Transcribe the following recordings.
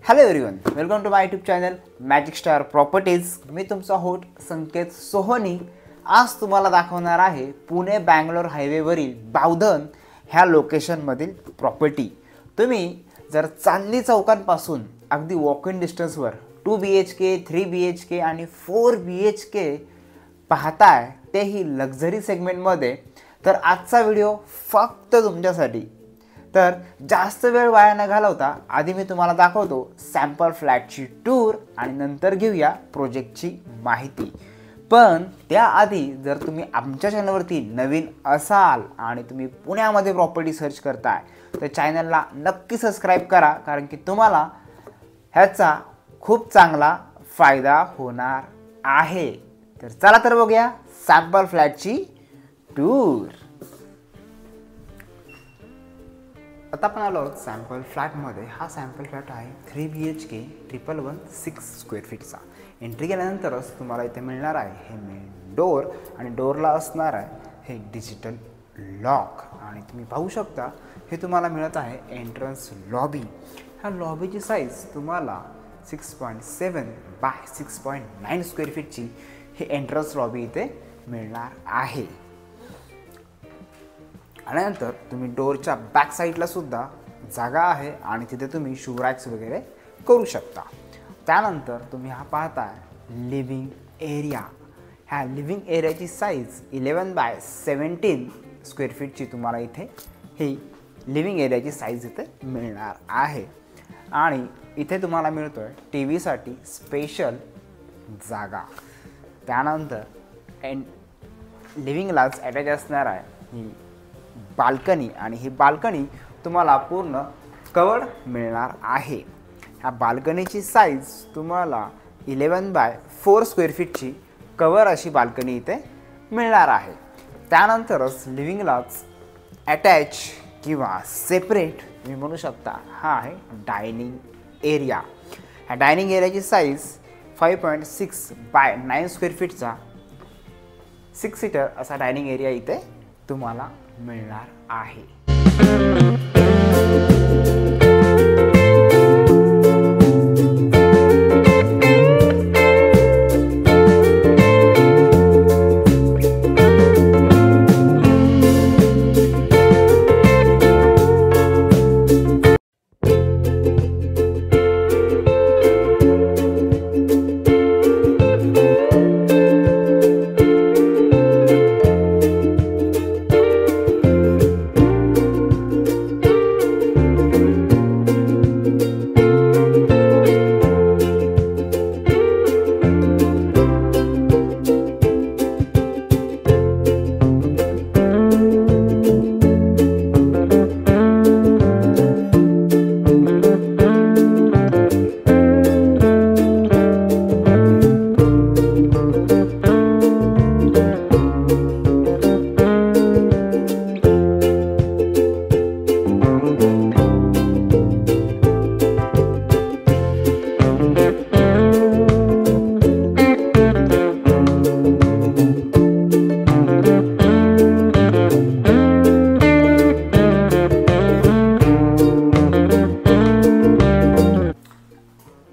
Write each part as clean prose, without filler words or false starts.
Hello everyone, welcome to my YouTube channel magic star properties. मी तुमचा host संकेत सोहोनी. आज तुम्हाला दाखवणार आहे पुणे बँगलोर हायवेवरील बावधन ह्या लोकेशनमधील प्रॉपर्टी. तुम्ही जर चांदणी चौकांपासून अगदी वॉक इन डिस्टन्सवर 2 BHK, 3 BHK आणि 4 BHK पाहताय, तेही लक्झरी सेगमेंटमध्ये, तर आजचा व्हिडिओ फक्त तुमच्यासाठी. तर जास्त वेळ वाया न घालवता आधी मी तुम्हाला दाखवतो सॅम्पल फ्लॅटची टूर आणि नंतर घेऊया प्रोजेक्टची माहिती. पण त्याआधी जर तुम्ही आमच्या चॅनलवरती नवीन असाल आणि तुम्ही पुण्यामध्ये प्रॉपर्टी सर्च करताय तर चॅनलला नक्की सबस्क्राईब करा, कारण की तुम्हाला ह्याचा खूप चांगला फायदा होणार आहे. तर चला तर बघूया सॅम्पल फ्लॅटची टूर. आता आपण आलो आहोत सॅम्पल फ्लॅटमध्ये. हा सॅम्पल फ्लॅट आहे 3 BHK 1116 स्क्वेअर फीटचा. एंट्री केल्यानंतरच तुम्हाला इथे मिळणार आहे हे मेन डोअर आणि डोअरला असणार आहे हे डिजिटल लॉक. आणि तुम्ही पाहू शकता हे तुम्हाला मिळत आहे एंट्रन्स लॉबी. ह्या लॉबीची साईज तुम्हाला 6.7 बाय 6.9 स्क्वेअर फीटची ही एंट्रन्स लॉबी इथे मिळणार आहे. आणि नंतर तुम्ही डोअरच्या बॅक साईडला सुद्धा जागा आहे आणि तिथे तुम्ही शू रॅक्स वगैरे करू शकता. त्यानंतर तुम्ही हा पाहताय लिव्हिंग एरिया. ह्या लिव्हिंग एरियाची साईज 11 बाय 17 स्क्वेअर फीटची तुम्हाला इथे ही लिव्हिंग एरियाची साईज इथे मिळणार आहे. आणि इथे तुम्हाला मिळतो आहे टी व्हीसाठी स्पेशल जागा. त्यानंतर लिव्हिंगलाच अटॅच असणार आहे ही बाल्कनी आणि ही बाल्कनी तुम्हाला पूर्ण कवर्ड मिळणार आहे. ह्या बाल्कनीची साईज तुम्हाला 11 बाय 4 स्क्वेअर फीटची कवर अशी बाल्कनी इथे मिळणार आहे. त्यानंतरच लिव्हिंगलाच अटॅच किंवा सेपरेट तुम्ही म्हणू शकता हा आहे डायनिंग एरिया. ह्या डायनिंग एरियाची साईज 5.6 बाय 9 स्क्वेअर फीटचा 6 सीटर असा डायनिंग एरिया इथे तुम्हाला मिळणार आहे.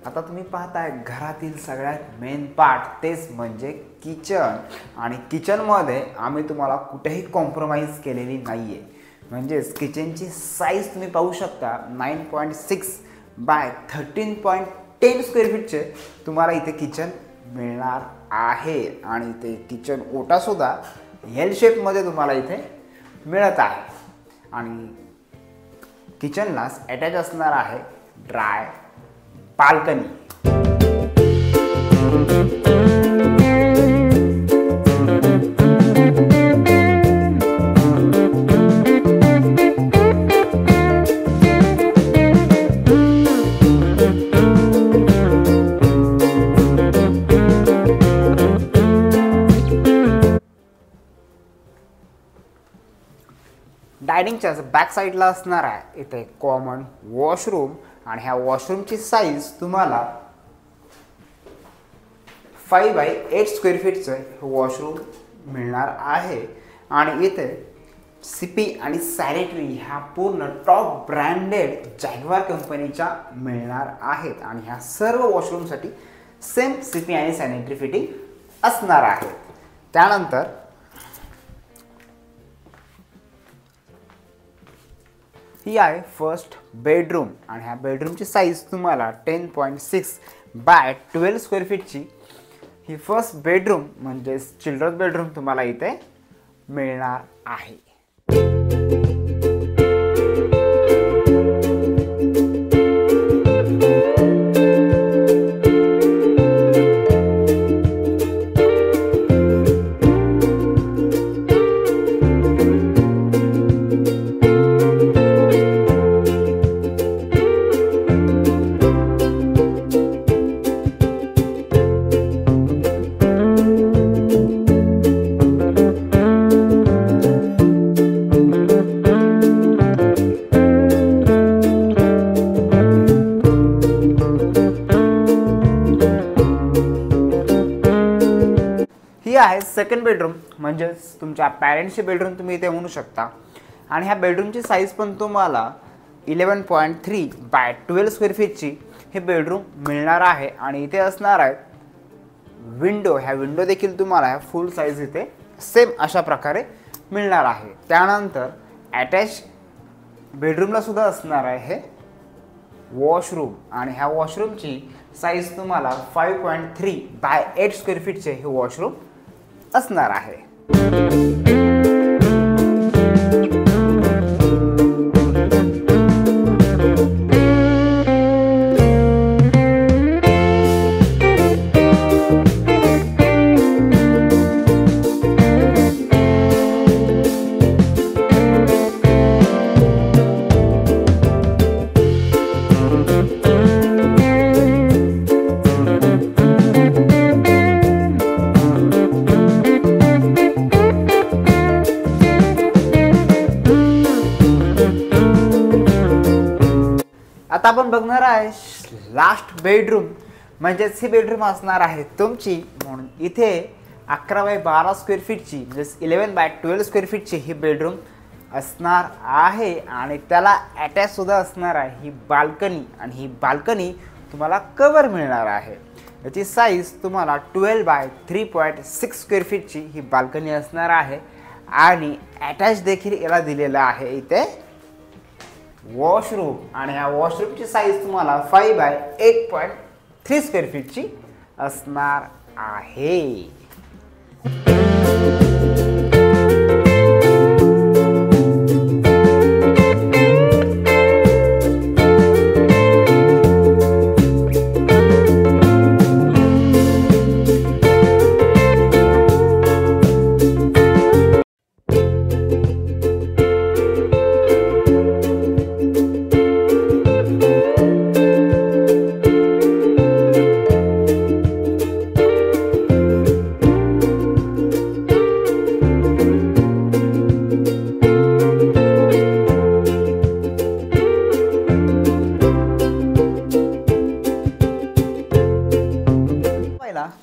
आता तुम्ही पाहताय घरातील सगळ्यात मेन पार्ट, तेच म्हणजे किचन. आणि किचनमध्ये आम्ही तुम्हाला कुठेही कॉम्प्रोमाइज केलेली नाही आहे. म्हणजेच किचनची साईज तुम्ही पाहू शकता 9.6 बाय 13.10 स्क्वेअर फीटचे तुम्हाला इथे किचन मिळणार आहे. आणि ते किचन ओटासुद्धा एल शेपमध्ये तुम्हाला इथे मिळत आहे. आणि किचनलाच अटॅच असणार आहे ड्राय बाल्कनी. डायनिंगच्या बॅक साईडला असणार आहे इथे कॉमन वॉशरूम. आणि ह्या वॉशरूमची साईज तुम्हाला 5 बाय 8 स्क्वेअर फीटचं वॉशरूम मिळणार आहे. आणि इथे सीपी आणि सॅनिटरी ह्या पूर्ण टॉप ब्रँडेड जॅग्वार कंपनीच्या मिळणार आहेत आणि ह्या सर्व वॉशरूमसाठी सेम सीपी आणि सॅनिटरी फिटिंग असणार आहे। त्यानंतर ही आहे फर्स्ट बेडरूम आणि ह्या बेडरूमची साईज तुम्हाला 10.6 बाय 12 स्क्वेअर फीटची ही फर्स्ट बेडरूम म्हणजे चिल्ड्रन बेडरूम तुम्हाला इथे मिळणार आहे। ही आहे सेकंड बेडरूम म्हणजे तुमच्या पॅरेंट्सची बेडरूम तुम्ही इथे म्हणू शकता आणि ह्या बेडरूमची साईज पण तुम्हाला 11.3 बाय 12 स्क्वेअर फीटची हे बेडरूम मिळणार आहे आणि इथे असणार आहे विंडो। ह्या विंडो देखील तुम्हाला ह्या फुल साईज इथे सेम अशा प्रकारे मिळणार आहे। त्यानंतर अटॅच बेडरूमला सुद्धा असणार आहे हे वॉशरूम आणि ह्या वॉशरूमची साईज तुम्हाला 5.3 बाय 8 स्क्वेअर फीटचे हे वॉशरूम असणार आहे। आता आपण बघणार आहे लास्ट बेडरूम म्हणजेच ही बेडरूम असणार आहे तुमची म्हणून इथे 11 बाय 12 स्क्वेअर फीटची म्हणजेच 11 बाय 12 स्क्वेअर फीटची ही बेडरूम असणार आहे आणि त्याला अटॅच सुद्धा असणार आहे ही बाल्कनी आणि ही बाल्कनी तुम्हाला कवर मिळणार आहे। याची साईज तुम्हाला 12 बाय 3.6 स्क्वेअर फीटची ही बाल्कनी असणार आहे आणि अटॅच देखील याला दिलेला आहे इथे वॉशरूम आणि ह्या वॉशरूमची साईज तुम्हाला 5 बाय 8.3 स्क्वेअर फीटची असणार आहे।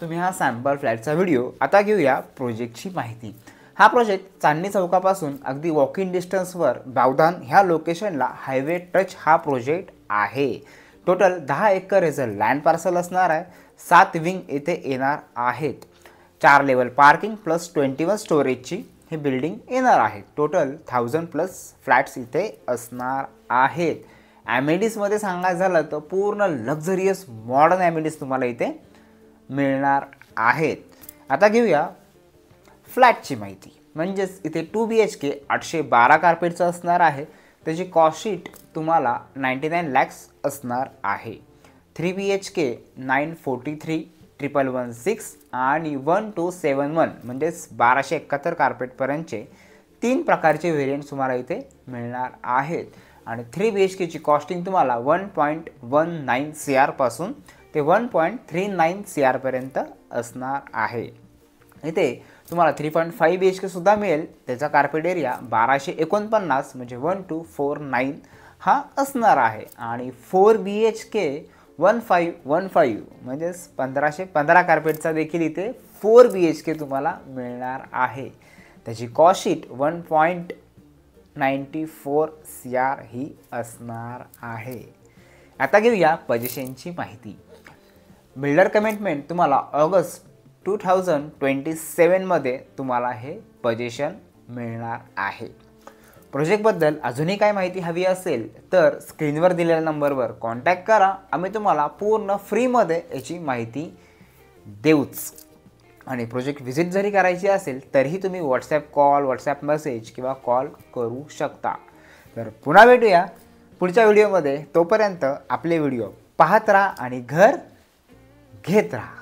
तुम्ही हा सॅम्पल फ्लॅटचा व्हिडिओ आता घेऊया प्रोजेक्टची माहिती। हा प्रोजेक्ट चांदणी चौकापासून अगदी वॉकिंग डिस्टन्सवर बावधान ह्या लोकेशनला हायवे टच हा प्रोजेक्ट आहे। टोटल 10 एकर याचं लँड पार्सल असणार आहे। 7 विंग येथे येणार आहेत। 4 लेवल पार्किंग प्लस 21 स्टोरेजची हे बिल्डिंग येणार आहे। टोटल 1000 प्लस फ्लॅट्स इथे असणार आहेत। ॲमेनिटीजमध्ये सांगायचं झालं तर पूर्ण लक्झरियस मॉडर्न ॲमेनिटीज तुम्हाला इथे मिळणार आहेत। आता घेऊया फ्लॅटची माहिती म्हणजेच इथे 2 BHK 812 कार्पेटचं असणार आहे। त्याची कॉस्ट शीट तुम्हाला 99 लॅक्स असणार आहे। 3 BHK 943,116 आणि 1271 म्हणजेच 1271 कार्पेटपर्यंतचे 3 प्रकारचे व्हेरियंट तुम्हाला इथे मिळणार आहेत आणि 3 BHKची कॉस्टिंग तुम्हाला 1.19 CR पासून ते 1.39 CR पर्यंत असणार आहे। इथे तुम्हाला 3.5 BHK सुद्धा मिळेल। त्याचा कार्पेट एरिया 1249 म्हणजे 1249 हा असणार आहे आणि 4 BHK 1515 म्हणजे 1515 कार्पेटचा देखील इथे 4 BHK तुम्हाला मिळणार आहे। त्याची कॉस्ट शीट 94 CR ही असणार आहे. आता घेऊया पोझिशनची माहिती. बिल्डर कमिटमेंट तुम्हाला ऑगस्ट 2027मध्ये तुम्हाला हे पोझिशन मिळणार आहे. प्रोजेक्टबद्दल अजूनही काय माहिती हवी असेल तर स्क्रीनवर दिलेल्या नंबरवर कॉन्टॅक्ट करा. आम्ही तुम्हाला पूर्ण फ्रीमध्ये याची माहिती देऊच. आणि प्रोजेक्ट व्हिजिट जरी करायची असेल तरीही तुम्ही व्हॉट्सॲप कॉल, व्हॉट्सॲप मेसेज किंवा कॉल करू शकता. तर पुन्हा भेटूया पुढच्या व्हिडिओमध्ये. तोपर्यंत आपले व्हिडिओ पाहत राहा आणि घर घेत राहा.